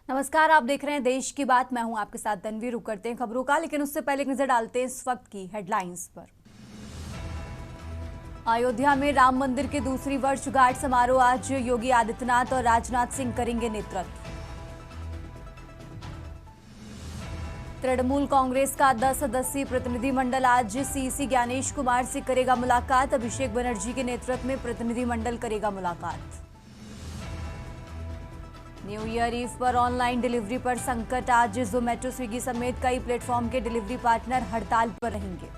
नमस्कार, आप देख रहे हैं देश की बात। मैं हूं आपके साथ तनवीर। रुक करते हैं खबरों का, लेकिन उससे पहले एक नजर डालते हैं इस वक्त की हेडलाइंस पर। अयोध्या में राम मंदिर के दूसरी वर्षगांठ समारोह आज योगी आदित्यनाथ और राजनाथ सिंह करेंगे नेतृत्व। तृणमूल कांग्रेस का 10 सदस्यीय प्रतिनिधिमंडल आज सीसी ज्ञानेश कुमार से करेगा मुलाकात। अभिषेक बनर्जी के नेतृत्व में प्रतिनिधिमंडल करेगा मुलाकात। न्यू ईयर ईव पर ऑनलाइन डिलीवरी पर संकट। आज जोमेटो, स्विगी समेत कई प्लेटफॉर्म के डिलीवरी पार्टनर हड़ताल पर रहेंगे।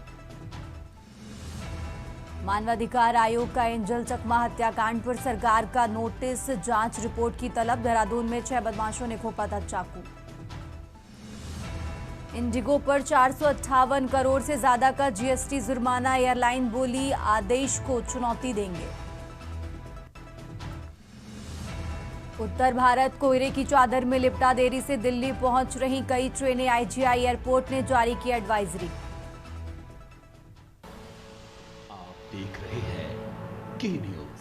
मानवाधिकार आयोग का एंजल चकमा हत्याकांड पर सरकार का नोटिस, जांच रिपोर्ट की तलब। देहरादून में 6 बदमाशों ने घोंपा था चाकू। इंडिगो पर 458 करोड़ से ज्यादा का जीएसटी जुर्माना। एयरलाइन बोली आदेश को चुनौती देंगे। उत्तर भारत कोयले की चादर में लिपटा। देरी से दिल्ली पहुंच रही कई ट्रेनें। आईजीआई एयरपोर्ट ने जारी की एडवाइजरी। आप देख रहे हैं के न्यूज,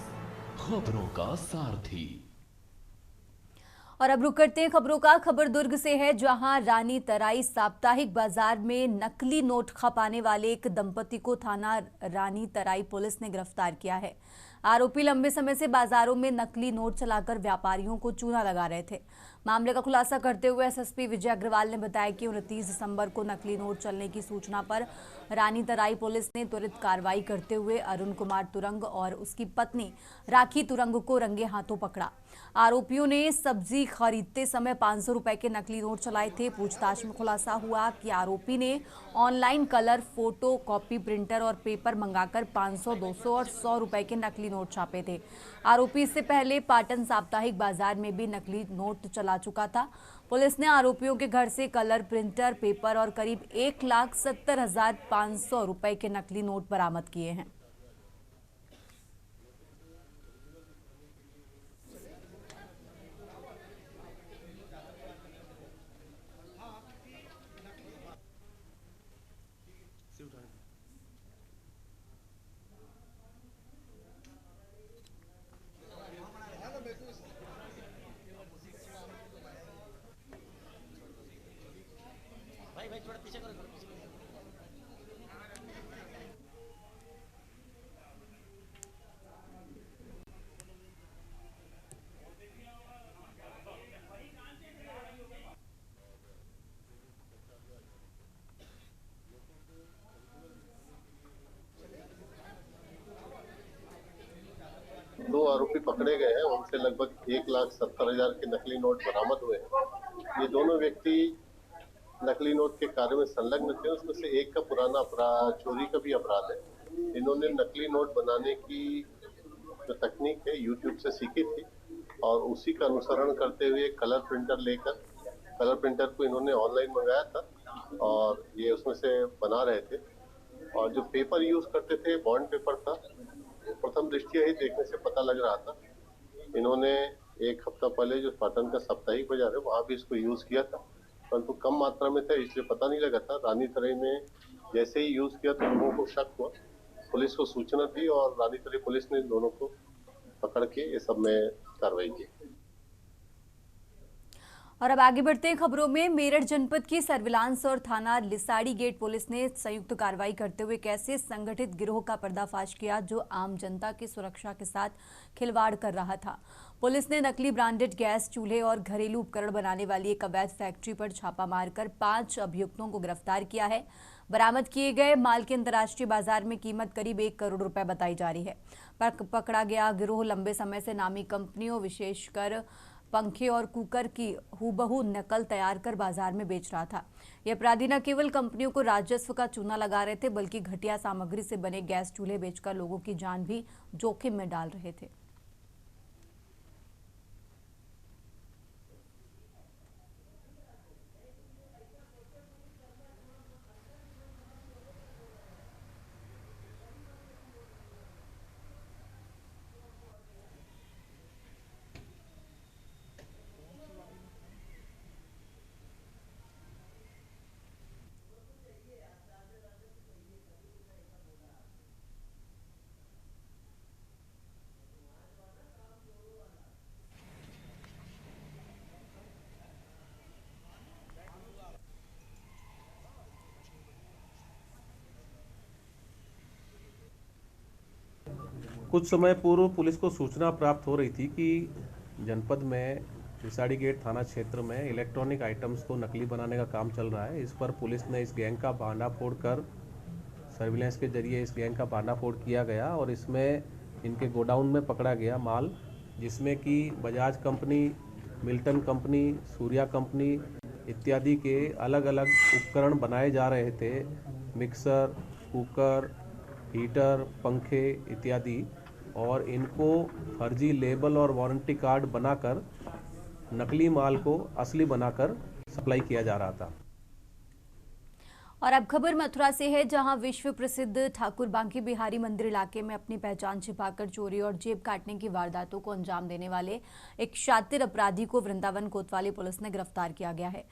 खबरों का सारथी। और अब रुक करते हैं खबरों का। खबर दुर्ग से है, जहां रानी तराई साप्ताहिक बाजार में नकली नोट खपाने वाले एक दंपति को थाना रानी तराई पुलिस ने गिरफ्तार किया है। आरोपी लंबे समय से बाजारों में नकली नोट चलाकर व्यापारियों को चूना लगा रहे थे। मामले का खुलासा करते हुए एसएसपी विजय अग्रवाल ने बताया कि 29 दिसंबर को नकली नोट चलने की सूचना पर रानी तराई पुलिस ने त्वरित कार्रवाई करते हुए अरुण कुमार तुरंग और उसकी पत्नी राखी तुरंग को रंगे हाथों पकड़ा। आरोपियों ने सब्जी खरीदते समय 500 रुपए के नकली नोट चलाए थे। पूछताछ में खुलासा हुआ कि आरोपी ने online colour, photo copy printer और पेपर मंगाकर 500, 200 और 100 रुपए के नकली नोट छापे थे। आरोपी इससे पहले पाटन साप्ताहिक बाजार में भी नकली नोट चला चुका था। पुलिस ने आरोपियों के घर से कलर, प्रिंटर, पेपर और करीब 1,70,500 रुपए के नकली नोट बरामद किए हैं। भाई थोड़ा पीछे करो, थोड़ा पीछे करो। 2 आरोपी पकड़े गए हैं। उनसे लगभग 1,70,000 के नकली नोट बरामद हुए हैं। ये दोनों व्यक्ति नकली नोट के कार्य में संलग्न थे। उसमें से एक का पुराना अपराध, चोरी का भी अपराध है। इन्होंने नकली नोट बनाने की जो तकनीक है यूट्यूब से सीखी थी और उसी का अनुसरण करते हुए कलर प्रिंटर लेकर कलर प्रिंटर को इन्होंने ऑनलाइन मंगाया था और ये उसमें से बना रहे थे। और जो पेपर यूज करते थे बॉन्ड पेपर था। प्रथम दृष्टिया ही देखने से पता लग रहा था। इन्होंने एक हफ्ता पहले जो पाटन का साप्ताहिक बाजार है वहां भी इसको यूज किया था, परंतु कम मात्रा में था इसलिए पता नहीं लगा था। रानी तराई में जैसे ही यूज किया तो लोगों को शक हुआ, पुलिस को सूचना दी और रानी तराई पुलिस ने दोनों को पकड़ के ये सब में कार्रवाई की। और अब आगे बढ़ते हैं खबरों में। मेरठ जनपद की सर्विलांस और थाना लिसाड़ी गेट पुलिस ने संयुक्त कार्रवाई करते हुए कैसे संगठित गिरोह का पर्दाफाश किया जो आम जनता की सुरक्षा के साथ खिलवाड़ कर रहा था। पुलिस ने नकली ब्रांडेड गैस चूल्हे और घरेलू उपकरण बनाने वाली एक अवैध फैक्ट्री पर छापा मारकर 5 अभियुक्तों को गिरफ्तार किया है। बरामद किए गए माल की अंतर्राष्ट्रीय बाजार में कीमत करीब 1 करोड़ रुपए बताई जा रही है। पकड़ा गया गिरोह लंबे समय से नामी कंपनियों, विशेषकर पंखे और कुकर की हूबहू नकल तैयार कर बाजार में बेच रहा था। ये अपराधी न केवल कंपनियों को राजस्व का चूना लगा रहे थे, बल्कि घटिया सामग्री से बने गैस चूल्हे बेचकर लोगों की जान भी जोखिम में डाल रहे थे। कुछ समय पूर्व पुलिस को सूचना प्राप्त हो रही थी कि जनपद में रिसाड़ी गेट थाना क्षेत्र में इलेक्ट्रॉनिक आइटम्स को नकली बनाने का काम चल रहा है। इस पर पुलिस ने इस गैंग का भांडाफोड़ कर सर्विलेंस के जरिए इस गैंग का भांडाफोड़ किया गया और इसमें इनके गोडाउन में पकड़ा गया माल, जिसमें कि Bajaj company, Milton company, Surya company इत्यादि के अलग अलग उपकरण बनाए जा रहे थे। मिक्सर, कुकर, हीटर, पंखे इत्यादि, और इनको फर्जी लेबल और वारंटी कार्ड बनाकर नकली माल को असली बनाकर सप्लाई किया जा रहा था। और अब खबर मथुरा से है, जहां विश्व प्रसिद्ध ठाकुर बांके बिहारी मंदिर इलाके में अपनी पहचान छिपाकर चोरी और जेब काटने की वारदातों को अंजाम देने वाले एक शातिर अपराधी को वृंदावन कोतवाली पुलिस ने गिरफ्तार किया गया है।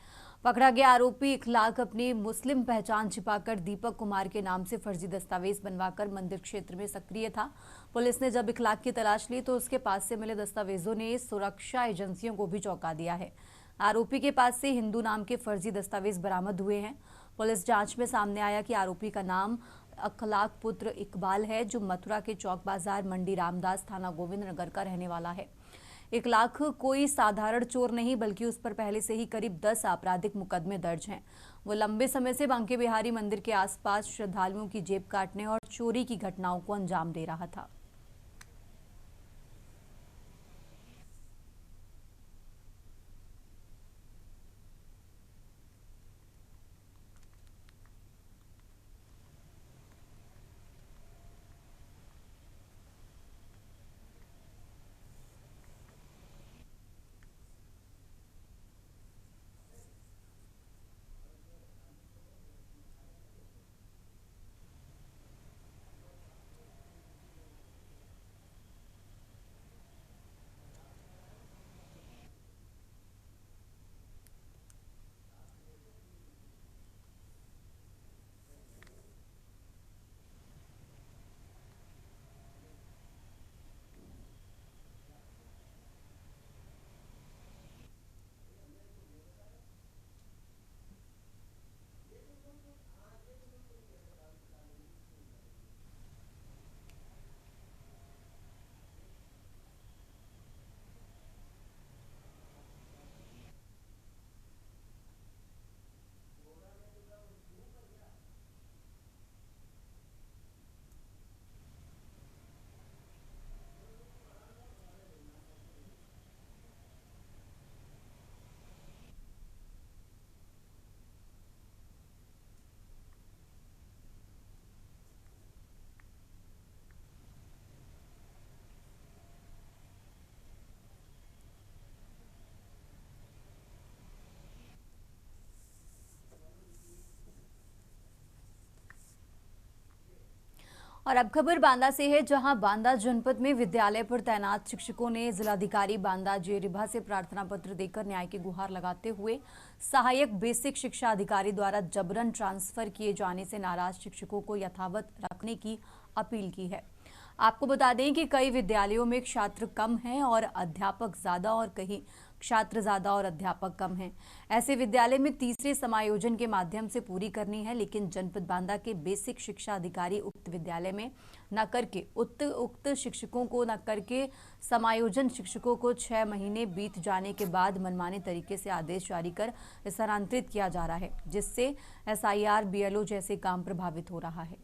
पकड़ा गया आरोपी इखलाक अपनी मुस्लिम पहचान छिपाकर दीपक कुमार के नाम से फर्जी दस्तावेज बनवाकर मंदिर क्षेत्र में सक्रिय था। पुलिस ने जब इखलाक की तलाश ली तो उसके पास से मिले दस्तावेजों ने सुरक्षा एजेंसियों को भी चौंका दिया है। आरोपी के पास से हिंदू नाम के फर्जी दस्तावेज बरामद हुए हैं। पुलिस जांच में सामने आया कि आरोपी का नाम अखलाक पुत्र इकबाल है, जो मथुरा के चौक बाजार मंडी रामदास थाना गोविंद नगर का रहने वाला है। इखलाक कोई साधारण चोर नहीं, बल्कि उस पर पहले से ही करीब 10 आपराधिक मुकदमे दर्ज हैं। वो लंबे समय से बांके बिहारी मंदिर के आसपास श्रद्धालुओं की जेब काटने और चोरी की घटनाओं को अंजाम दे रहा था। और अब खबर बांदा से है, जहां बांदा जनपद में विद्यालय पर तैनात शिक्षकों ने जिलाधिकारी बांदा जे रिभा से प्रार्थना पत्र देकर न्याय की गुहार लगाते हुए सहायक बेसिक शिक्षा अधिकारी द्वारा जबरन ट्रांसफर किए जाने से नाराज शिक्षकों को यथावत रखने की अपील की है। आपको बता दें कि कई विद्यालयों में छात्र कम हैं और अध्यापक ज्यादा, और कहीं छात्र ज्यादा और अध्यापक कम हैं। ऐसे विद्यालय में तीसरे समायोजन के माध्यम से पूरी करनी है, लेकिन जनपद बांदा के बेसिक शिक्षा अधिकारी उक्त विद्यालय में न करके उक्त शिक्षकों को न करके समायोजन शिक्षकों को 6 महीने बीत जाने के बाद मनमाने तरीके से आदेश जारी कर स्थानांतरित किया जा रहा है, जिससे SIR, BLO जैसे काम प्रभावित हो रहा है।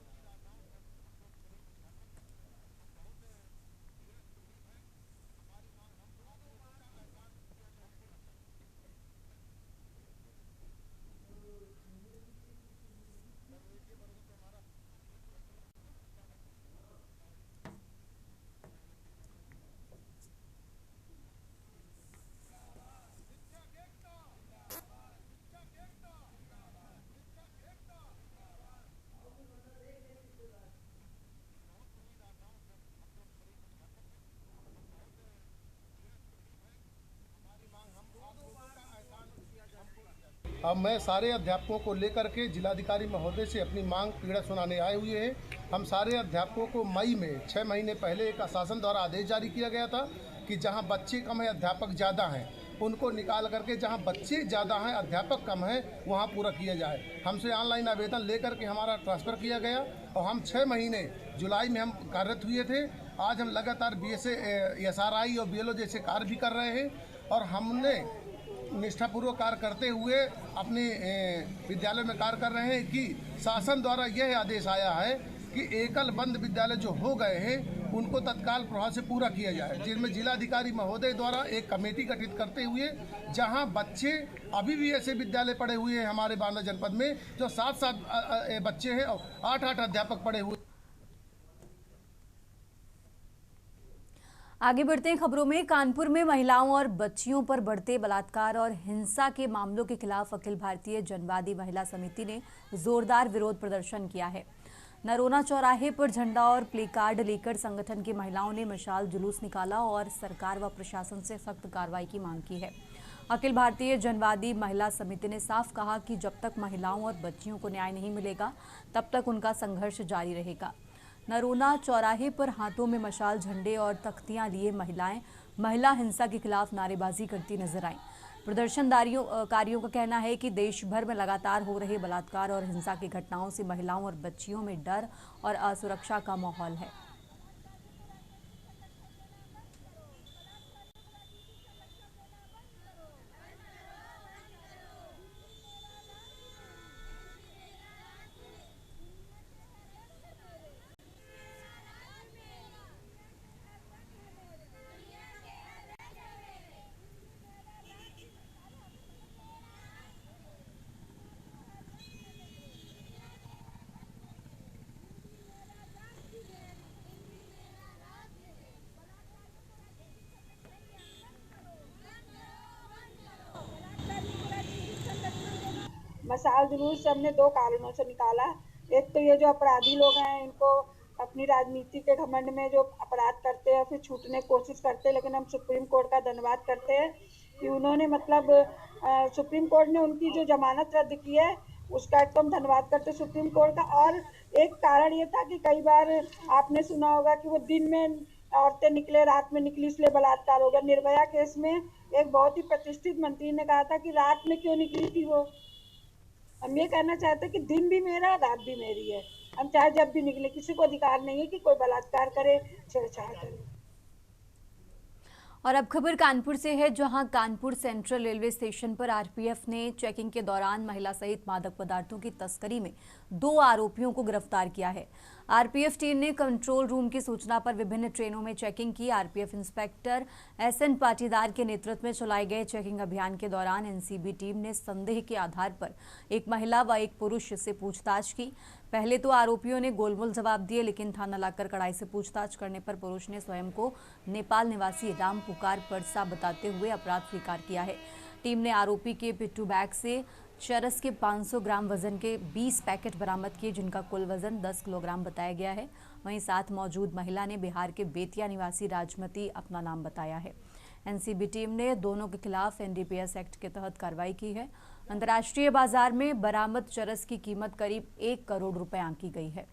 अब मैं सारे अध्यापकों को लेकर के जिलाधिकारी महोदय से अपनी मांग पीड़ा सुनाने आए हुए हैं। हम सारे अध्यापकों को मई में 6 महीने पहले एक शासन द्वारा आदेश जारी किया गया था कि जहां बच्चे कम है अध्यापक ज़्यादा हैं, उनको निकाल करके जहां बच्चे ज़्यादा हैं अध्यापक कम है वहां पूरा किया जाए। हमसे ऑनलाइन आवेदन लेकर के हमारा ट्रांसफ़र किया गया और हम 6 महीने जुलाई में हम कार्यरत हुए थे आज हम लगातार BSI और BLO जैसे कार्य भी कर रहे हैं और हमने निष्ठापूर्वक कार्य करते हुए अपने विद्यालय में कार्य कर रहे हैं कि शासन द्वारा यह आदेश आया है कि एकल बंद विद्यालय जो हो गए हैं उनको तत्काल प्रभाव से पूरा किया जाए, जिसमें जिलाधिकारी महोदय द्वारा एक कमेटी गठित करते हुए जहां बच्चे अभी भी ऐसे विद्यालय पढ़े हुए हैं हमारे बांदा जनपद में जो 7 बच्चे हैं और 8 अध्यापक पढ़े हुए। आगे बढ़ते हैं खबरों में। कानपुर में महिलाओं और बच्चियों पर बढ़ते बलात्कार और हिंसा के मामलों के खिलाफ अखिल भारतीय जनवादी महिला समिति ने जोरदार विरोध प्रदर्शन किया है। नरोना चौराहे पर झंडा और प्ले कार्ड लेकर संगठन की महिलाओं ने मशाल जुलूस निकाला और सरकार व प्रशासन से सख्त कार्रवाई की मांग की है। अखिल भारतीय जनवादी महिला समिति ने साफ कहा कि जब तक महिलाओं और बच्चियों को न्याय नहीं मिलेगा तब तक उनका संघर्ष जारी रहेगा। नरोना चौराहे पर हाथों में मशाल, झंडे और तख्तियां लिए महिलाएं महिला हिंसा के खिलाफ नारेबाजी करती नजर आईं। प्रदर्शनकारियों का कहना है कि देश भर में लगातार हो रहे बलात्कार और हिंसा की घटनाओं से महिलाओं और बच्चियों में डर और असुरक्षा का माहौल है। मशाल जुलूस हमने 2 कारणों से निकाला। एक तो ये जो अपराधी लोग हैं इनको अपनी राजनीति के घमंड में जो अपराध करते हैं फिर छूटने की कोशिश करते हैं, लेकिन हम सुप्रीम कोर्ट का धन्यवाद करते हैं कि उन्होंने सुप्रीम कोर्ट ने उनकी जो जमानत रद्द की है उसका एकदम धन्यवाद करते सुप्रीम कोर्ट का। और एक कारण ये था कि कई बार आपने सुना होगा कि वो दिन में औरतें निकले, रात में निकली, इसलिए बलात्कार हो गया। निर्भया केस में एक बहुत ही प्रतिष्ठित मंत्री ने कहा था कि रात में क्यों निकली थी वो। हम ये कहना चाहते हैं कि दिन भी मेरा, रात भी मेरी है। हम चाहे जब भी निकले, किसी को अधिकार नहीं है कि कोई बलात्कार करे, छेड़छाड़ करे। और अब खबर कानपुर से है, जहां कानपुर सेंट्रल रेलवे स्टेशन पर आरपीएफ ने चेकिंग के दौरान महिला सहित मादक पदार्थों की तस्करी में 2 आरोपियों को गिरफ्तार किया है। आरपीएफ टीम ने कंट्रोल रूम की सूचना पर विभिन्न ट्रेनों में चेकिंग की। आरपीएफ इंस्पेक्टर SN पाटीदार के नेतृत्व में चलाए गए चेकिंग अभियान के दौरान एनसीबी टीम ने संदेह के आधार पर एक महिला व एक पुरुष से पूछताछ की। पहले तो आरोपियों ने गोलमोल जवाब दिए, लेकिन थाना लाकर कड़ाई से पूछताछ करने पर पुरुष ने स्वयं को नेपाल निवासी राम पुकार परसा बताते हुए अपराध स्वीकार किया है। टीम ने आरोपी के पिट्ठू बैग से चरस के 500 ग्राम वजन के 20 पैकेट बरामद किए, जिनका कुल वजन 10 किलोग्राम बताया गया है। वहीं साथ मौजूद महिला ने बिहार के बेतिया निवासी राजमती अपना नाम बताया है। एनसीबी टीम ने दोनों के खिलाफ NDPS एक्ट के तहत कार्रवाई की है। अंतर्राष्ट्रीय बाजार में बरामद चरस की कीमत करीब 1 करोड़ रुपए आंकी गई है।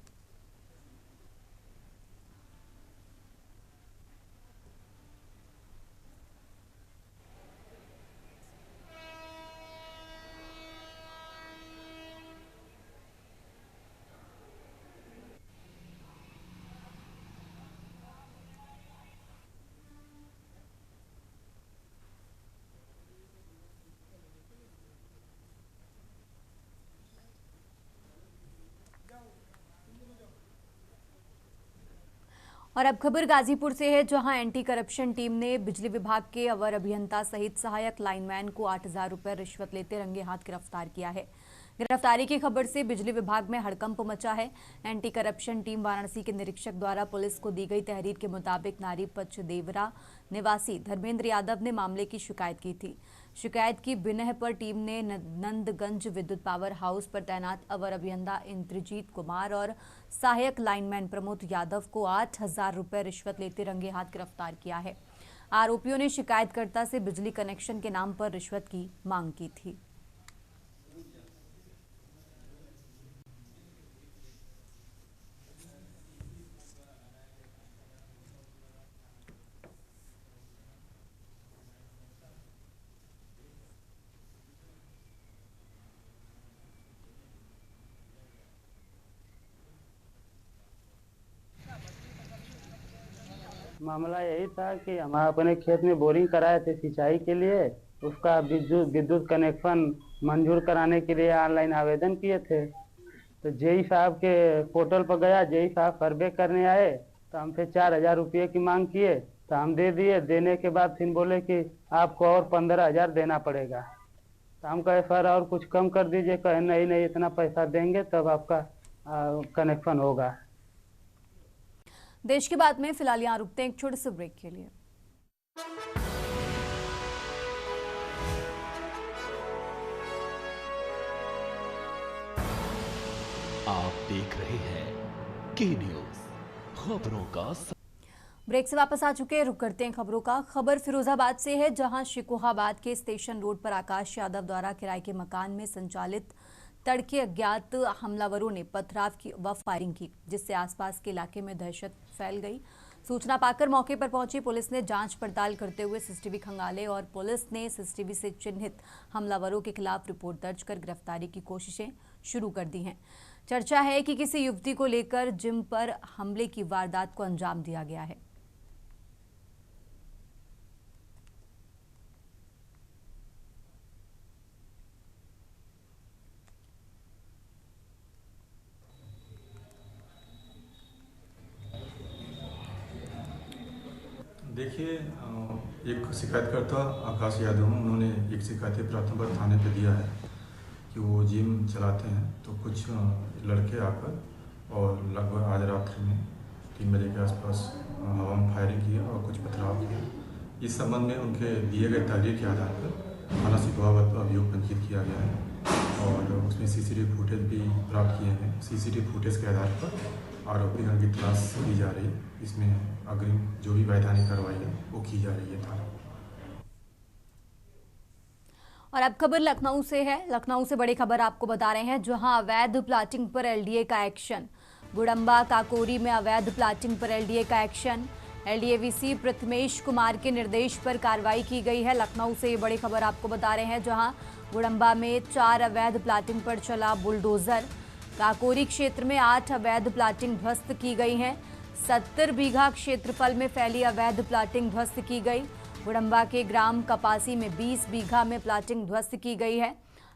और अब खबर गाजीपुर से है, जहां एंटी करप्शन टीम ने बिजली विभाग के अवर अभियंता सहित सहायक लाइनमैन को 8,000 रुपए रिश्वत लेते रंगे हाथ गिरफ्तार किया है। गिरफ्तारी की खबर से बिजली विभाग में हड़कंप मचा है। एंटी करप्शन टीम वाराणसी के निरीक्षक द्वारा पुलिस को दी गई तहरीर के मुताबिक नारी पचदेवरा निवासी धर्मेंद्र यादव ने मामले की शिकायत की थी। शिकायत की बिनह पर टीम ने नंदगंज विद्युत पावर हाउस पर तैनात अवर अभियंता इंद्रजीत कुमार और सहायक लाइनमैन प्रमोद यादव को 8,000 रुपए रिश्वत लेते रंगे हाथ गिरफ्तार किया है। आरोपियों ने शिकायतकर्ता से बिजली कनेक्शन के नाम पर रिश्वत की मांग की थी। मामला यही था कि हम अपने खेत में बोरिंग कराए थे सिंचाई के लिए, उसका विद्युत कनेक्शन मंजूर कराने के लिए ऑनलाइन आवेदन किए थे। तो जेई साहब के पोर्टल पर गया, जेई साहब सर्वे करने आए तो हमसे 4,000 रुपये की मांग किए, तो हम दे दिए। देने के बाद फिर बोले कि आपको और 15,000 देना पड़ेगा। तो हम कहे सर और कुछ कम कर दीजिए। कहे नहीं इतना पैसा देंगे तब आपका कनेक्शन होगा। देश की बात में फिलहाल यहाँ रुकते हैं एक छोटे से ब्रेक के लिए। आप देख रहे हैं के न्यूज खबरों का ब्रेक से वापस आ चुके हैं। रुक करते हैं खबरों का। खबर फिरोजाबाद से है, जहां शिकोहाबाद के स्टेशन रोड पर आकाश यादव द्वारा किराए के मकान में संचालित तड़के अज्ञात हमलावरों ने पथराव की व फायरिंग की, जिससे आसपास के इलाके में दहशत फैल गई। सूचना पाकर मौके पर पहुंची पुलिस ने जांच पड़ताल करते हुए सीसीटीवी खंगाले और पुलिस ने सीसीटीवी से चिन्हित हमलावरों के खिलाफ रिपोर्ट दर्ज कर गिरफ्तारी की कोशिशें शुरू कर दी हैं। चर्चा है कि किसी युवती को लेकर जिम पर हमले की वारदात को अंजाम दिया गया है। देखिए, एक शिकायतकर्ता आकाश यादव, उन्होंने एक शिकायत प्राथमिक थाने पे दिया है कि वो जिम चलाते हैं। तो कुछ लड़के आकर और लगभग आज रात्रि में 3 बजे के आसपास हवा में फायरिंग किया और कुछ पथराव किया। इस संबंध में उनके दिए गए तहरीर के आधार पर थाना शिकोहाबाद पर अभियोग पंजीकृत किया गया है और उसमें सीसीटीवी फुटेज भी प्राप्त किए हैं। सीसीटीवी फुटेज के आधार पर आरोपीगण की तलाश की जा रही है। इसमें अग्रिम जो भी वैधानिक कार्रवाई है वो की जा रही है थाना। और अब खबर लखनऊ से है। लखनऊ से बड़ी खबर आपको बता रहे हैं, जहां अवैध प्लाटिंग पर एलडीए का एक्शन। गुड़म्बा काकोरी में अवैध प्लाटिंग पर एलडीए का एक्शन। एलडीएवीसी प्रथमेश कुमार के निर्देश पर कार्रवाई की गई है। लखनऊ से ये बड़ी खबर आपको बता रहे हैं, जहां गुड़म्बा में 4 अवैध प्लाटिंग पर चला बुलडोजर। काकोरी क्षेत्र में 8 अवैध प्लाटिंग ध्वस्त की गई हैं। 70 बीघा क्षेत्रफल में फैली अवैध प्लाटिंग ध्वस्त की गई। गुड़म्बा के ग्राम कपासी में 20 बीघा में प्लाटिंग ध्वस्त की गई है।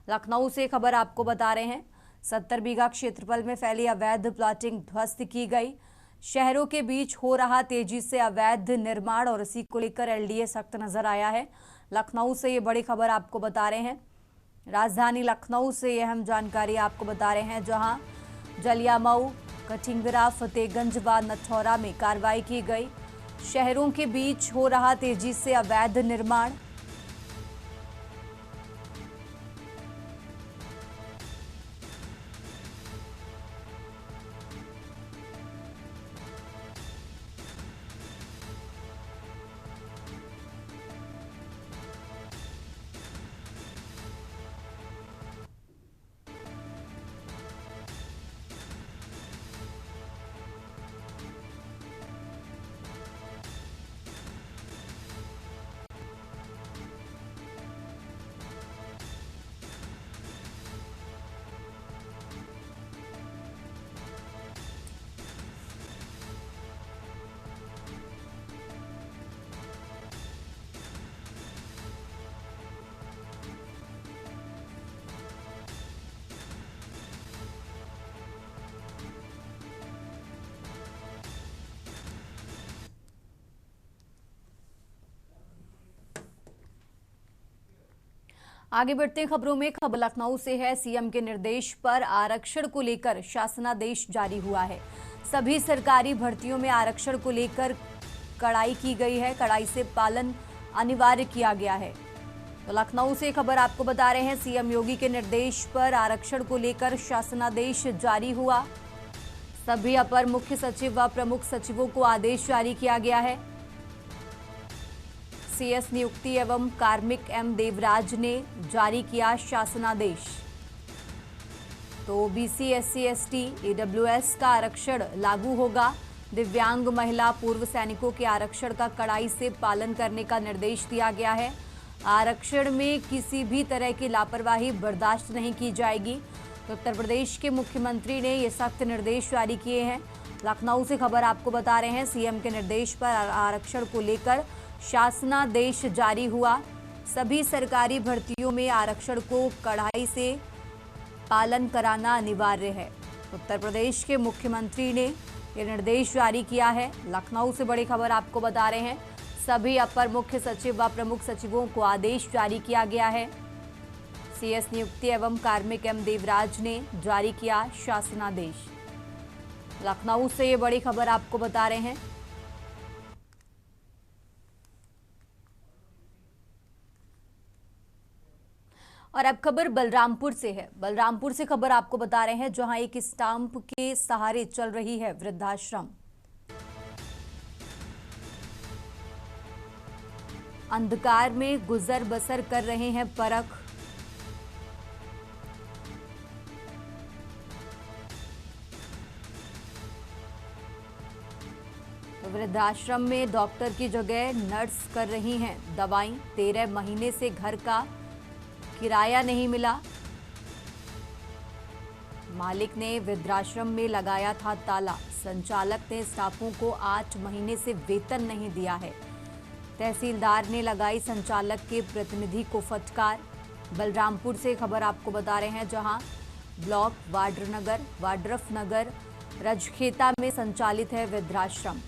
लखनऊ से खबर आपको बता रहे हैं, 70 बीघा क्षेत्रफल में फैली अवैध प्लाटिंग ध्वस्त की गई। शहरों के बीच हो रहा तेजी से अवैध निर्माण और इसी को लेकर एलडीए सख्त नजर आया है। लखनऊ से ये बड़ी खबर आपको बता रहे हैं। राजधानी लखनऊ से ये अहम जानकारी आपको बता रहे हैं, जहां जलियामऊ, कठिंगरा, फतेहगंज व नथौरा में कार्रवाई की गई। शहरों के बीच हो रहा तेजी से अवैध निर्माण। आगे बढ़ते हैं खबरों में। खबर लखनऊ से है। सीएम के निर्देश पर आरक्षण को लेकर शासनादेश जारी हुआ है। सभी सरकारी भर्तियों में आरक्षण को लेकर कड़ाई की गई है। कड़ाई से पालन अनिवार्य किया गया है। तो लखनऊ से खबर आपको बता रहे हैं, सीएम योगी के निर्देश पर आरक्षण को लेकर शासनादेश जारी हुआ। सभी अपर मुख्य सचिव व प्रमुख सचिवों को आदेश जारी किया गया है। सीएस नियुक्ति एवं कार्मिक एम देवराज ने जारी किया शासनादेश। तो ओबीसी, एससी, एसटी, ईडब्ल्यूएस का आरक्षण लागू होगा। दिव्यांग, महिला, पूर्व सैनिकों के आरक्षण का कड़ाई से पालन करने का निर्देश दिया गया है। आरक्षण में किसी भी तरह की लापरवाही बर्दाश्त नहीं की जाएगी। तो उत्तर प्रदेश के मुख्यमंत्री ने ये सख्त निर्देश जारी किए हैं। लखनऊ से खबर आपको बता रहे हैं, सीएम के निर्देश पर आरक्षण को लेकर शासनादेश जारी हुआ। सभी सरकारी भर्तियों में आरक्षण को कड़ाई से पालन कराना अनिवार्य है। उत्तर प्रदेश के मुख्यमंत्री ने ये निर्देश जारी किया है। लखनऊ से बड़ी खबर आपको बता रहे हैं, सभी अपर मुख्य सचिव व प्रमुख सचिवों को आदेश जारी किया गया है। सीएस नियुक्ति एवं कार्मिक एम देवराज ने जारी किया शासनादेश। लखनऊ से ये बड़ी खबर आपको बता रहे हैं। और अब खबर बलरामपुर से है। बलरामपुर से खबर आपको बता रहे हैं, जहां एक स्टाम्प के सहारे चल रही है वृद्धाश्रम। अंधकार में गुजर बसर कर रहे हैं परख। वृद्धाश्रम में डॉक्टर की जगह नर्स कर रही हैं दवाई। 13 महीने से घर का किराया नहीं मिला। मालिक ने वृद्धाश्रम में लगाया था ताला। संचालक ने स्टाफों को 8 महीने से वेतन नहीं दिया है। तहसीलदार ने लगाई संचालक के प्रतिनिधि को फटकार। बलरामपुर से खबर आपको बता रहे हैं, जहां ब्लॉक वाड्रफ नगर रजखेता में संचालित है वृद्धाश्रम।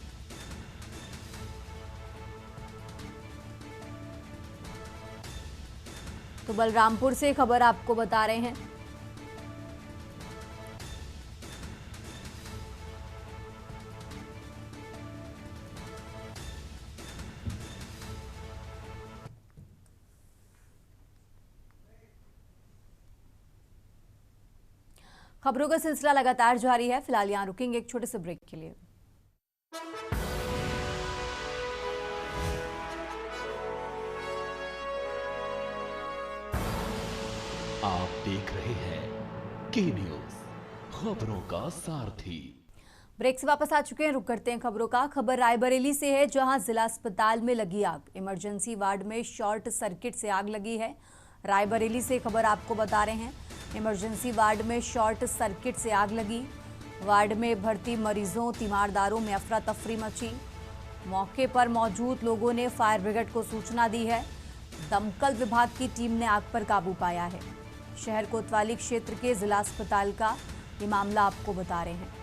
तो बलरामपुर से खबर आपको बता रहे हैं। खबरों का सिलसिला लगातार जारी है। फिलहाल यहां रुकेंगे एक छोटे से ब्रेक के लिए। आप देख रहे हैं के न्यूज, खबरों का सारथी। ब्रेक से वापस आ चुके हैं, रुक करते हैं खबरों का। खबर रायबरेली से है, जहां जिला अस्पताल में लगी आग। इमरजेंसी वार्ड में शॉर्ट सर्किट से आग लगी है। रायबरेली से खबर आपको बता रहे हैं, इमरजेंसी वार्ड में शॉर्ट सर्किट से आग लगी। वार्ड में भर्ती मरीजों तीमारदारों में अफरा तफरी मची। मौके पर मौजूद लोगों ने फायर ब्रिगेड को सूचना दी है। दमकल विभाग की टीम ने आग पर काबू पाया है। शहर कोतवाली क्षेत्र के जिला अस्पताल का ये मामला आपको बता रहे हैं।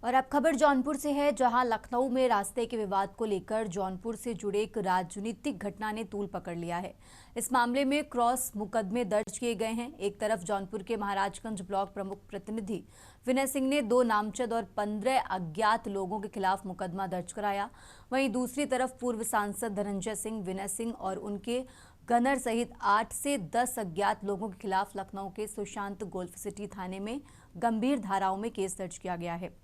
और अब खबर जौनपुर से है, जहां लखनऊ में रास्ते के विवाद को लेकर जौनपुर से जुड़े एक राजनीतिक घटना ने तूल पकड़ लिया है। इस मामले में क्रॉस मुकदमे दर्ज किए गए हैं। एक तरफ जौनपुर के महाराजगंज ब्लॉक प्रमुख प्रतिनिधि विनय सिंह ने 2 नामजद और 15 अज्ञात लोगों के खिलाफ मुकदमा दर्ज कराया। वहीं दूसरी तरफ पूर्व सांसद धनंजय सिंह, विनय सिंह और उनके गनर सहित 8 से 10 अज्ञात लोगों के खिलाफ लखनऊ के सुशांत गोल्फ सिटी थाने में गंभीर धाराओं में केस दर्ज किया गया है।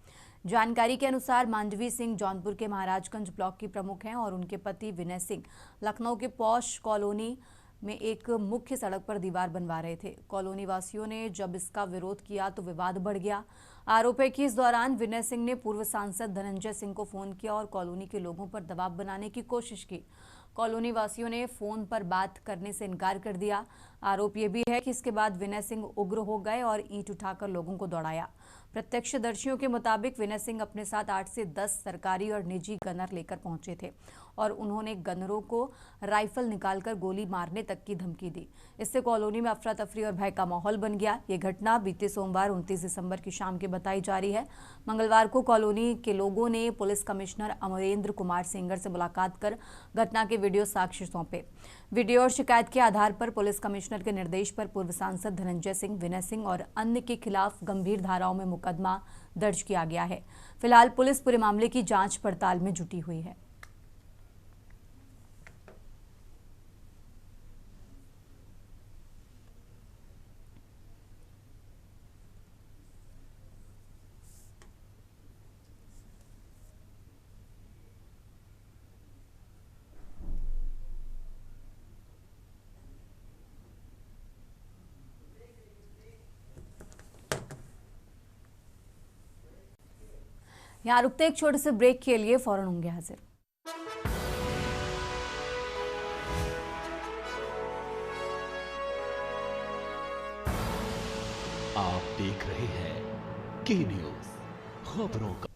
जानकारी के अनुसार मांडवी सिंह जौनपुर के महाराजगंज ब्लॉक की प्रमुख हैं और उनके पति विनय सिंह लखनऊ के पॉश कॉलोनी में एक मुख्य सड़क पर दीवार बनवा रहे थे। कॉलोनी वासियों ने जब इसका विरोध किया तो विवाद बढ़ गया। आरोप है कि इस दौरान विनय सिंह ने पूर्व सांसद धनंजय सिंह को फोन किया और कॉलोनी के लोगों पर दबाव बनाने की कोशिश की। कॉलोनी वासियों ने फोन पर बात करने से इनकार कर दिया। आरोप यह भी है कि इसके बाद विनय सिंह उग्र हो गए और ईंट उठाकर लोगों को दौड़ाया। प्रत्यक्षदर्शियों के मुताबिक विनय सिंह अपने साथ 8 से 10 सरकारी और निजी गनर लेकर पहुंचे थे और उन्होंने गनरों को राइफल निकालकर गोली मारने तक की धमकी दी। इससे कॉलोनी में अफरा तफरी और भय का माहौल बन गया। ये घटना बीते सोमवार 29 दिसंबर की शाम की बताई जा रही है। मंगलवार को कॉलोनी के लोगों ने पुलिस कमिश्नर अमरेंद्र कुमार सेंगर से मुलाकात कर घटना के वीडियो साक्ष्य सौंपे। वीडियो और शिकायत के आधार पर पुलिस कमिश्नर के निर्देश पर पूर्व सांसद धनंजय सिंह, विनय सिंह और अन्य के खिलाफ गंभीर धाराओं में मुकदमा दर्ज किया गया है। फिलहाल पुलिस पूरे मामले की जांच पड़ताल में जुटी हुई है। यहाँ रुकते एक छोटे से ब्रेक के लिए, फौरन होंगे हाजिर। आप देख रहे हैं के न्यूज खबरों का।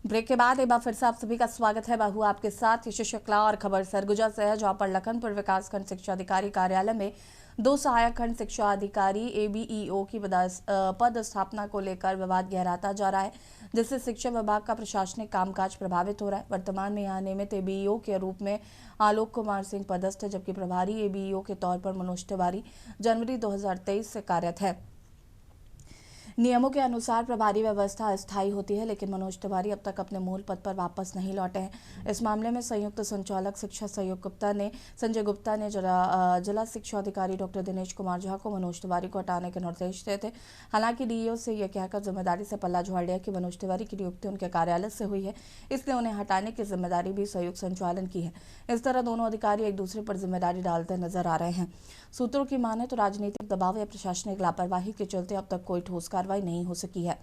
ब्रेक के बाद एक बार फिर से आप सभी का स्वागत है। बाहू आपके साथ यश शुक्ला और खबर सरगुजा से है, जहां पर लखनपुर विकासखंड शिक्षा अधिकारी कार्यालय में 2 सहायक खंड शिक्षा अधिकारी ABEO की पद स्थापना को लेकर विवाद गहराता जा रहा है, जिससे शिक्षा विभाग का प्रशासनिक कामकाज प्रभावित हो रहा है। वर्तमान में यहाँ नियमित ABEO के रूप में आलोक कुमार सिंह पदस्थ है, जबकि प्रभारी ABEO के तौर पर मनोज तिवारी जनवरी 2023 से कार्यरत है। नियमों के अनुसार प्रभारी व्यवस्था अस्थायी होती है, लेकिन मनोज तिवारी अब तक अपने मूल पद पर वापस नहीं लौटे हैं। इस मामले में संयुक्त संचालक शिक्षा संजय गुप्ता ने जिला शिक्षा अधिकारी डॉक्टर दिनेश कुमार झा को मनोज तिवारी को हटाने के निर्देश दिए थे। हालांकि DEO से यह कहकर जिम्मेदारी से पल्ला झाड़ लिया कि मनोज तिवारी की नियुक्ति उनके कार्यालय से हुई है, इसलिए उन्हें हटाने की जिम्मेदारी भी संयुक्त संचालन की है। इस तरह दोनों अधिकारी एक दूसरे पर जिम्मेदारी डालते नजर आ रहे हैं। सूत्रों की माने तो राजनीतिक दबाव या प्रशासनिक लापरवाही के चलते अब तक कोई ठोस कार्रवाई नहीं हो सकी है।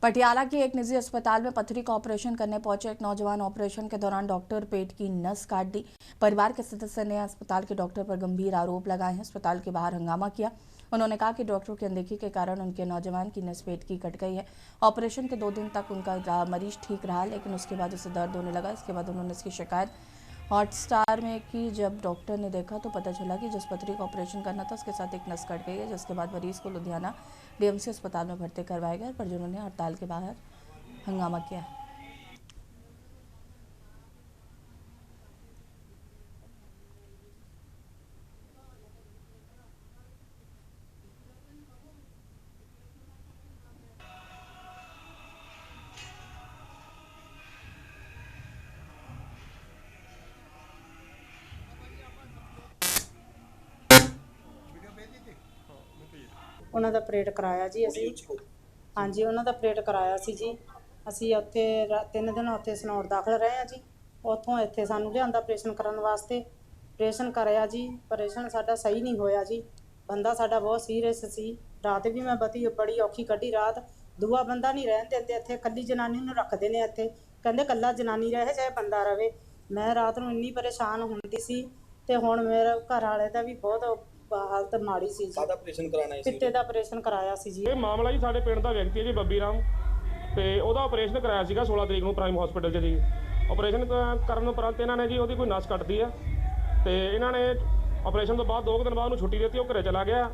पटियाला के एक निजी अस्पताल में पथरी का ऑपरेशन करने पहुंचे एक नौजवान ऑपरेशन के दौरान डॉक्टर पेट की नस काट दी। परिवार के सदस्य ने अस्पताल के डॉक्टर पर गंभीर आरोप लगाए हैं। अस्पताल के बाहर हंगामा किया। उन्होंने कहा कि डॉक्टरों की अनदेखी के कारण उनके नौजवान की नस पेट की कट गई है। ऑपरेशन के 2 दिन तक उनका मरीज ठीक रहा, लेकिन उसके बाद उसे दर्द होने लगा। इसके बाद उन्होंने इसकी शिकायत हॉटस्टार में की। जब डॉक्टर ने देखा तो पता चला कि जिस पथरी का ऑपरेशन करना था उसके साथ एक नस कट गई है, जिसके बाद मरीज को लुधियाना DMC अस्पताल में भर्ती करवाया गया, पर जिन्होंने हड़ताल के बाहर हंगामा किया। ਉਹਨਾਂ ਦਾ ਆਪਰੇਟ ਕਰਾਇਆ ਜੀ ਅਸੀਂ। ਹਾਂਜੀ, ਉਹਨਾਂ ਦਾ ਆਪਰੇਟ ਕਰਾਇਆ ਸੀ ਜੀ। ਅਸੀਂ ਉੱਥੇ 3 ਦਿਨ ਉੱਥੇ ਸਨੌਰ ਦਾਖਲ ਰਹੇ ਆ ਜੀ। ਉੱਥੋਂ ਇੱਥੇ ਸਾਨੂੰ ਲਿਆਂਦਾ ਆਪਰੇਸ਼ਨ ਕਰਨ ਵਾਸਤੇ। ਆਪਰੇਸ਼ਨ ਕਰਾਇਆ ਜੀ, ਆਪਰੇਸ਼ਨ ਸਾਡਾ ਸਹੀ ਨਹੀਂ ਹੋਇਆ ਜੀ। ਬੰਦਾ ਸਾਡਾ ਬਹੁਤ ਸੀਰੀਅਸ ਸੀ। ਰਾਤ ਵੀ ਮੈਂ ਬੜੀ ਔਖੀ ਕੱਢੀ ਰਾਤ। ਦੂਆ ਬੰਦਾ ਨਹੀਂ ਰਹਿਣ ਦਿੰਦੇ ਇੱਥੇ, ਇਕੱਲੀ ਜਨਾਨੀ ਨੂੰ ਰੱਖਦੇ ਨੇ ਇੱਥੇ। ਕਹਿੰਦੇ ਇਕੱਲਾ ਜਨਾਨੀ ਰਹੇ ਚਾਹੇ ਬੰਦਾ ਰਹੇ। ਮੈਂ ਰਾਤ ਨੂੰ ਇੰਨੀ ਪਰੇਸ਼ਾਨ ਹੁੰਦੀ ਸੀ ਤੇ ਹੁਣ ਮੇਰੇ ਘਰ ਵਾਲੇ ਦਾ ਵੀ ਬਹੁਤ ਹਾਲਤ ਮਾੜੀ ਸੀ ਜੀ। ਸਾਡਾ ਆਪਰੇਸ਼ਨ ਕਰਾਣਾ ਸੀ, ਪਿੱਤੇ ਦਾ ਆਪਰੇਸ਼ਨ ਕਰਾਇਆ ਸੀ ਜੀ। ਇਹ ਮਾਮਲਾ ਜੀ ਸਾਡੇ ਪਿੰਡ ਦਾ ਵਿਅਕਤੀ ਹੈ ਜੀ ਬੱਬੀ ਰਾਮ, ਤੇ ਉਹਦਾ ਆਪਰੇਸ਼ਨ ਕਰਾਇਆ ਸੀਗਾ 16 ਤਰੀਕ ਨੂੰ ਪ੍ਰਾਈਮ ਹਸਪੀਟਲ 'ਚ ਜੀ। ਆਪਰੇਸ਼ਨ ਕਰਨ ਉਪਰੰਤ ਇਹਨਾਂ ਨੇ ਜੀ ਉਹਦੀ ਕੋਈ ਨਸ ਕੱਟਦੀ ਹੈ, ਤੇ ਇਹਨਾਂ ਨੇ ਆਪਰੇਸ਼ਨ ਤੋਂ ਬਾਅਦ 2 ਦਿਨ ਬਾਅਦ ਉਹਨੂੰ ਛੁੱਟੀ ਦਿੱਤੀ। ਉਹ ਘਰੇ ਚਲਾ ਗਿਆ।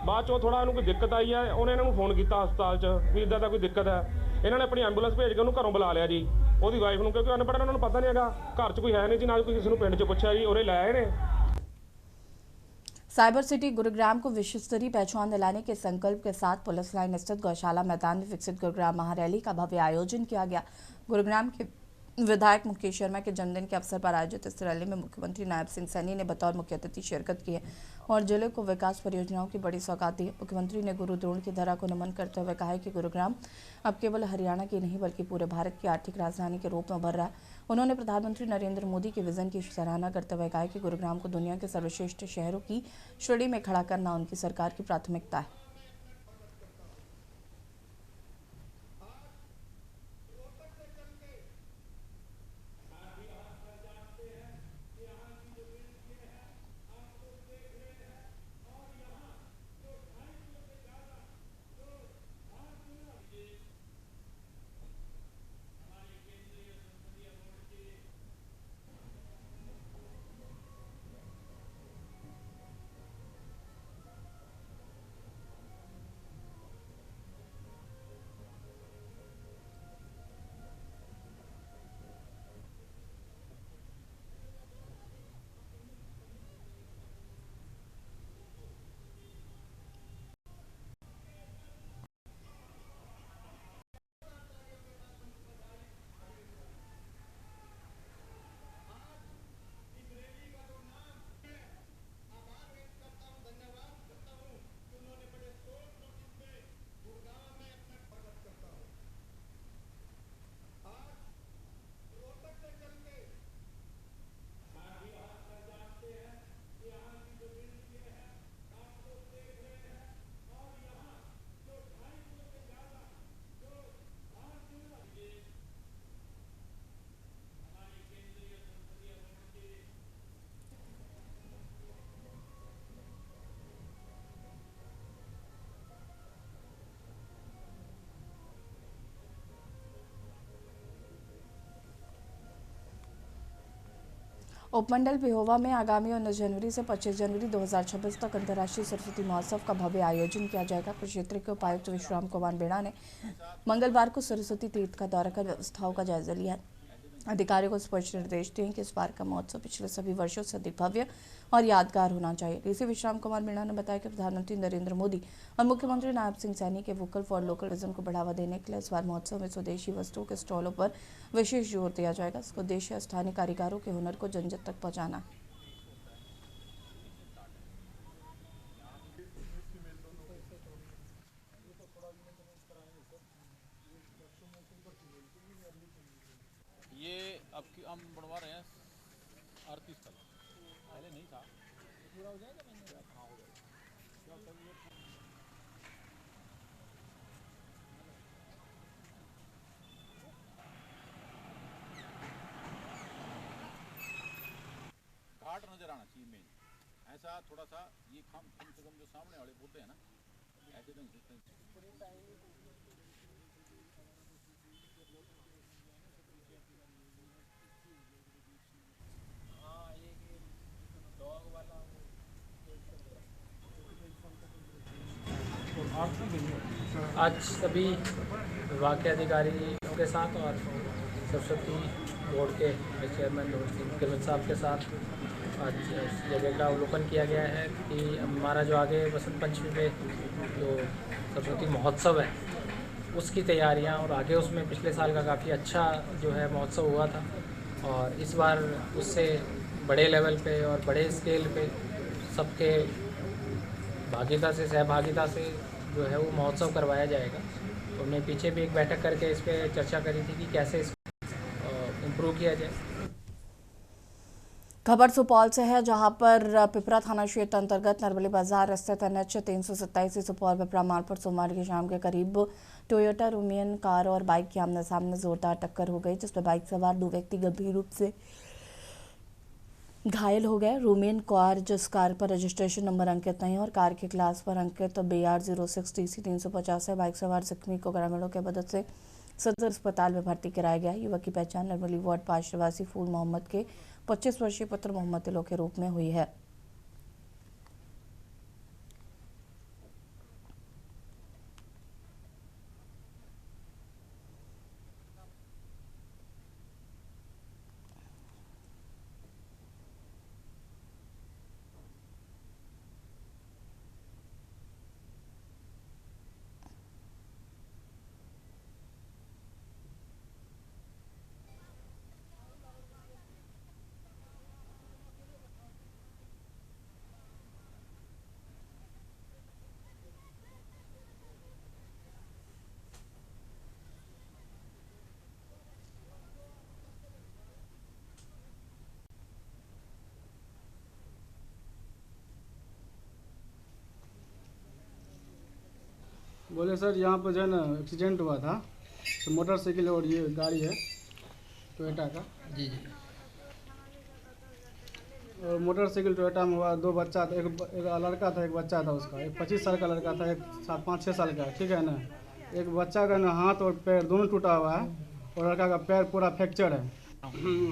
ਬਾਅਦ 'ਚੋਂ ਥੋੜਾ ਉਹਨੂੰ ਕੋਈ ਦਿੱਕਤ ਆਈ ਹੈ, ਉਹਨੇ ਇਹਨਾਂ ਨੂੰ ਫੋਨ ਕੀਤਾ ਹਸਪਤਾਲ 'ਚ ਵੀ ਇੱਦਾਂ ਦਾ ਕੋਈ ਦਿੱਕਤ ਹੈ। ਇਹਨਾਂ ਨੇ ਆਪਣੀ ਐਂਬੂਲੈਂਸ ਭੇਜ ਕੇ ਉਹਨੂੰ ਘਰੋਂ ਬੁਲਾ ਲਿਆ ਜੀ। ਉਹਦੀ ਵਾਈਫ ਨੂੰ, ਕਿਉਂਕਿ ਅਨਪੜ੍ਹ ਉਹਨਾਂ ਨੂੰ ਪਤਾ ਨਹੀਂ ਹੈਗਾ, ਘਰ 'ਚ ਕੋਈ ਹੈ नहीं जी, ना कोई किसी ਨੂੰ ਪਿੰਡ 'ਚ ਪੁੱਛਿਆ ਜੀ, ਉਹਨੇ ਲੈ आए ने। साइबर सिटी गुरुग्राम को विश्व स्तरीय पहचान दिलाने के संकल्प के साथ पुलिस लाइन स्थित गौशाला मैदान में विकसित गुरुग्राम महारैली का भव्य आयोजन किया गया। गुरुग्राम के विधायक मुकेश शर्मा के जन्मदिन के अवसर पर आयोजित इस रैली में मुख्यमंत्री नायब सिंह सैनी ने बतौर मुख्य अतिथि शिरकत की है और जिले को विकास परियोजनाओं की बड़ी सौगात दी है। मुख्यमंत्री ने गुरु द्रोण की धरा को नमन करते हुए कहा है कि गुरुग्राम अब केवल हरियाणा की नहीं बल्कि पूरे भारत की आर्थिक राजधानी के रूप में उभर रहा है। उन्होंने प्रधानमंत्री नरेंद्र मोदी के विजन की सराहना करते हुए कहा कि गुरुग्राम को दुनिया के सर्वश्रेष्ठ शहरों की श्रेणी में खड़ा करना उनकी सरकार की प्राथमिकता है। उपमंडल पिहोवा में आगामी 19 जनवरी से 25 जनवरी 2026 तक अंतर्राष्ट्रीय सरस्वती महोत्सव का भव्य आयोजन किया जाएगा। क्षेत्र के उपायुक्त विश्राम कुमार बेड़ा ने मंगलवार को सरस्वती तीर्थ का दौरा कर व्यवस्थाओं का जायजा लिया। अधिकारियों को स्पष्ट निर्देश दिए कि इस बार का महोत्सव पिछले सभी वर्षों से अधिक भव्य और यादगार होना चाहिए। डीसी विश्राम कुमार मीणा ने बताया कि प्रधानमंत्री नरेंद्र मोदी और मुख्यमंत्री नायब सिंह सैनी के वोकल फॉर लोकल विजन को बढ़ावा देने के लिए इस बार महोत्सव में स्वदेशी वस्तुओं के स्टॉलों पर विशेष जोर दिया जाएगा। इसका उद्देश्य स्थानीय कारीगरों के हुनर को जन जन तक पहुँचाना है। ये अब हम बढ़वा रहे हैं 38 साल, पहले नहीं था। पूरा हो जाएगा महीने का? हाँ हो जाएगा। घाट नजर आना चाहिए मेन, ऐसा थोड़ा सा ये कम से कम जो सामने वाले बोलते हैं ना, ऐसे ढंग से आज सभी विभाग के अधिकारियों के साथ और सरस्वती बोर्ड के चेयरमैन गिरमित साहब के साथ आज जगह का अवलोकन किया गया है कि हमारा जो आगे बसंत पंचमी पे जो सरस्वती महोत्सव है उसकी तैयारियां और आगे उसमें पिछले साल का काफ़ी अच्छा जो है महोत्सव हुआ था और इस बार उससे बड़े लेवल पे और बड़े स्केल पे सबके भागीदारी से सहभागिता से जो है वो महोत्सव करवाया जाएगा। तो हमने पीछे भी एक बैठक करके इस पर चर्चा करी थी कि कैसे इसको इम्प्रूव किया जाए। खबर सुपौल से है, जहां पर पिपरा थाना क्षेत्र अंतर्गत नरवली बाजार स्थित NH 327 सुपौल पिपरा मार्ग पर सोमवार की शाम के करीब टोयोटा रूमियन कार और बाइक की आमने सामने जोरदार टक्कर हो गई, जिसमें बाइक सवार 2 व्यक्ति गंभीर रूप से घायल हो गए। रूमेन कार जिस कार पर रजिस्ट्रेशन नंबर अंकित नहीं और कार के क्लास पर अंकित BR06 TC 350 है। बाइक सवार जख्मी को ग्रामीणों की मदद से सदर अस्पताल में भर्ती कराया गया। युवक की पहचान नरवली वार्ड 5 निवासी फूल मोहम्मद के 25 वर्षीय पुत्र मोहम्मद तिलो के रूप में हुई है। बोले सर यहाँ पर जो है ना एक्सीडेंट हुआ था, तो मोटरसाइकिल और ये गाड़ी है टोयोटा का। जी जी। और मोटरसाइकिल टोयोटा में हुआ, 2 बच्चा था, एक लड़का था, एक बच्चा था उसका, एक 25 साल का लड़का था, एक 7-5-6 साल का, ठीक है ना। एक बच्चा का ना हाथ और पैर दोनों टूटा हुआ है और लड़का का पैर पूरा फ्रैक्चर है।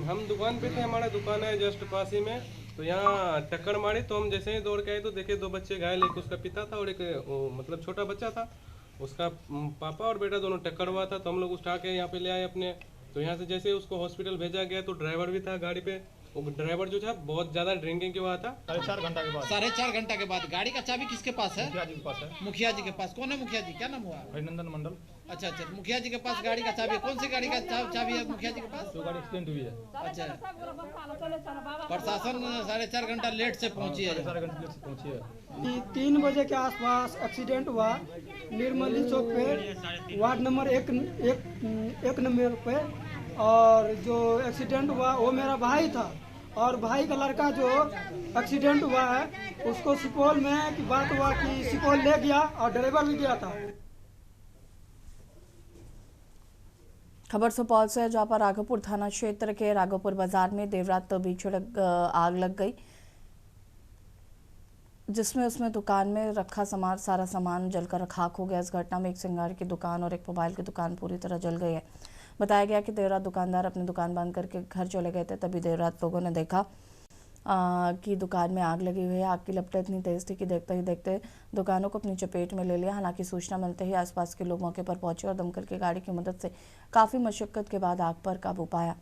हम दुकान पे थे, हमारा दुकान है जस्ट पास ही में, तो यहाँ टक्कर मारी तो हम जैसे ही दौड़ के आए तो देखे 2 बच्चे घायल, एक उसका पिता था और एक मतलब छोटा बच्चा था, उसका पापा और बेटा दोनों टक्कर हुआ था। तो हम लोग उठा के यहाँ पे ले आए अपने, तो यहाँ से जैसे उसको हॉस्पिटल भेजा गया तो ड्राइवर भी था गाड़ी पे, वो ड्राइवर जो था बहुत ज़्यादा ड्रिंकिंग के हुआ था। 4.5 घंटा के बाद 4.5 घंटा के बाद गाड़ी का चाबी किसके पास है? मुखिया जी के पास है। मुखिया जी के पास। कौन है मुखिया जी, क्या नाम हुआ? अभिनंदन मंडल। अच्छा अच्छा, मुखिया जी के पास गाड़ी का चाबी, कौन सी गाड़ी का चाबी है मुखिया जी के पास? जो गाड़ी एक्सीडेंट हुई है। अच्छा, प्रशासन 4.5 घंटा लेट से पहुंची है। 4.5 घंटे लेट से पहुंची है। 3 बजे के आसपास एक्सीडेंट हुआ निर्मली चौक पे, वार्ड नंबर 1 नंबर पे। और जो एक्सीडेंट हुआ वो मेरा भाई था, और भाई का लड़का जो एक्सीडेंट हुआ है उसको सुपौल में की बात हुआ कि सुपौल ले गया और ड्राइवर भी गया था। खबर सुपौल से, जहाँ पर राघोपुर थाना क्षेत्र के राघोपुर बाजार में देर रात बीच आग लग गई, जिसमें उसमें दुकान में रखा सारा सामान जलकर खाक हो गया। इस घटना में एक सिंगार की दुकान और एक मोबाइल की दुकान पूरी तरह जल गई है। बताया गया कि देर रात दुकानदार अपनी दुकान बंद करके घर चले गए थे, तभी देर रात लोगों ने देखा कि दुकान में आग लगी हुई है। आग की लपटें इतनी तेज थी कि देखते ही देखते दुकानों को अपनी चपेट में ले लिया। हालांकि सूचना मिलते ही आसपास के लोग मौके पर पहुंचे और दमकल की गाड़ी की मदद से काफ़ी मशक्कत के बाद आग पर काबू पाया।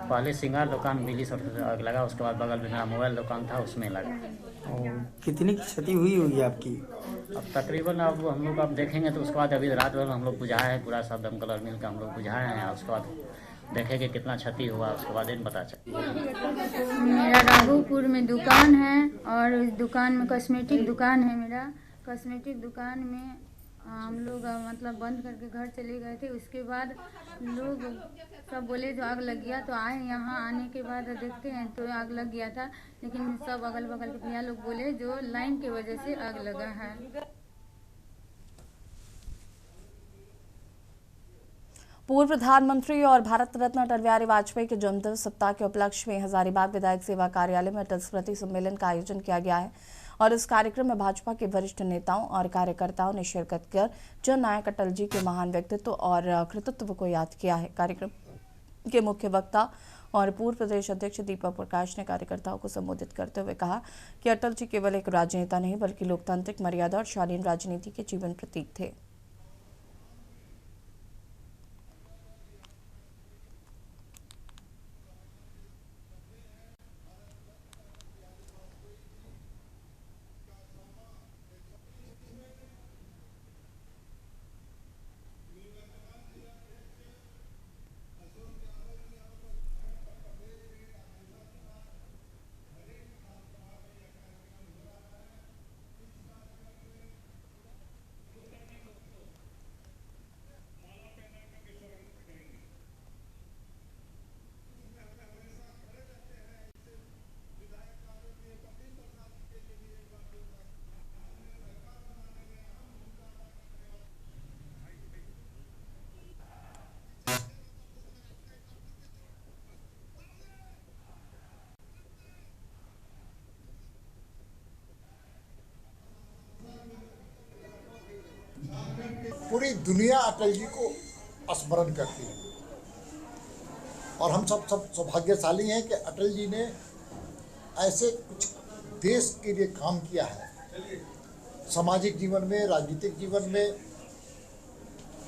पहले सिंगार दुकान बिजली शॉर्ट से आग लगा, उसके बाद बगल में मेरा मोबाइल दुकान था उसमें लगा। कितनी की क्षति हुई होगी आपकी? अब तकरीबन अब हम लोग अब देखेंगे तो उसके बाद अभी रात भर हम लोग बुझाए हैं, पूरा सब दमकल मिल कर हम लोग बुझाए हैं। उसके बाद देखेंगे कितना क्षति हुआ, उसके बाद इन पता चले। मेरा राघोपुर में दुकान है और उस दुकान में कॉस्मेटिक दुकान है मेरा। कॉस्मेटिक दुकान में हम लोग मतलब बंद करके घर चले गए थे। उसके बाद लोग सब बोले जो आग लग गया, तो आए यहाँ। आने के बाद देखते हैं तो आग लग गया था, लेकिन सब अगल बगल के भैया लोग बोले जो लाइन की वजह से आग लगा है। पूर्व प्रधानमंत्री और भारत रत्न अटल बिहारी वाजपेयी के जन्मदिन सप्ताह के उपलक्ष्य में हजारीबाग विधायक सेवा कार्यालय में अटल स्मृति सम्मेलन का आयोजन किया गया है और इस कार्यक्रम में भाजपा के वरिष्ठ नेताओं और कार्यकर्ताओं ने शिरकत कर जननायक अटल जी के महान व्यक्तित्व और कृतित्व को याद किया है। कार्यक्रम के मुख्य वक्ता और पूर्व प्रदेश अध्यक्ष दीपक प्रकाश ने कार्यकर्ताओं को संबोधित करते हुए कहा कि अटल जी केवल एक राजनेता नहीं बल्कि लोकतांत्रिक मर्यादा और शालीन राजनीति के जीवन प्रतीक थे। पूरी दुनिया अटल जी को स्मरण करती है और हम सब सौभाग्यशाली हैं कि अटल जी ने ऐसे कुछ देश के लिए काम किया है, सामाजिक जीवन में, राजनीतिक जीवन में,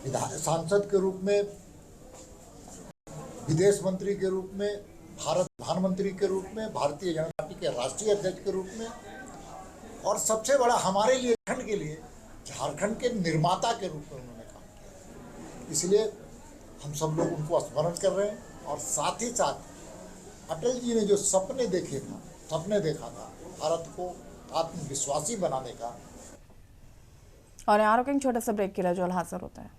सांसद के रूप में, विदेश मंत्री के रूप में, भारत प्रधानमंत्री के रूप में, भारतीय जनता पार्टी के राष्ट्रीय अध्यक्ष के रूप में, और सबसे बड़ा हमारे लिए झारखंड के लिए झारखंड के निर्माता के रूप में उन्होंने काम किया। इसलिए हम सब लोग उनको स्मरण कर रहे हैं और साथ ही साथ अटल जी ने जो सपने देखा था भारत को आत्मविश्वासी बनाने का। और यहाँ रुकेंगे छोटा सा ब्रेक के लिए जो हासिल होता है।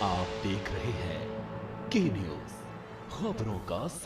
आप देख रहे हैं के न्यूज़, खबरों का